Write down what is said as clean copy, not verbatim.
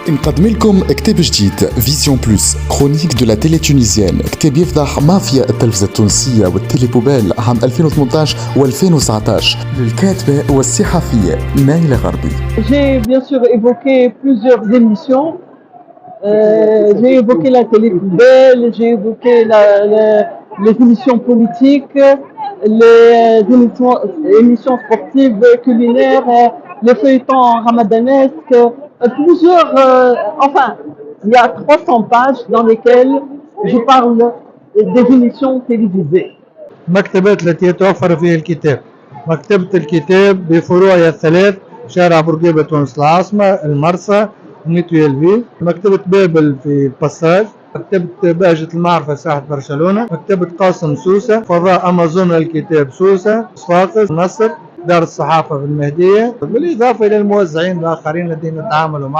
نقدم لكم كتاب جديد فيزيون بلوس كرونيك دو لا تيلي تونيزيان. كتاب يفضح مافيا التلفزة التونسية والتليبوبال عام 2018 و2019 للكاتبة والصحفية نايلة غربي. J'ai bien sûr évoqué plusieurs émissions. J'ai évoqué la télé-poubelle, j'ai évoqué les émissions politiques, les émissions sportives, culinaires, les feuilletons ramadanesques, plusieurs, enfin, il y a 300 pages dans lesquelles je parle des émissions télévisées. المكتبات التي يتوفر فيها الكتاب: مكتبة الكتاب بفروعها الثلاث، شارع بورقيبة تونس العاصمة، المرسى، ميتويلفيل، مكتبة بابل في باساج، مكتبة بهجة المعرفة ساحة برشلونة، مكتبة قاسم سوسة، فضاء أمازون الكتاب سوسة، صفاقس، مصر، دار الصحافة في المهدية، بالإضافة إلى الموزعين الآخرين الذين نتعامل معهم.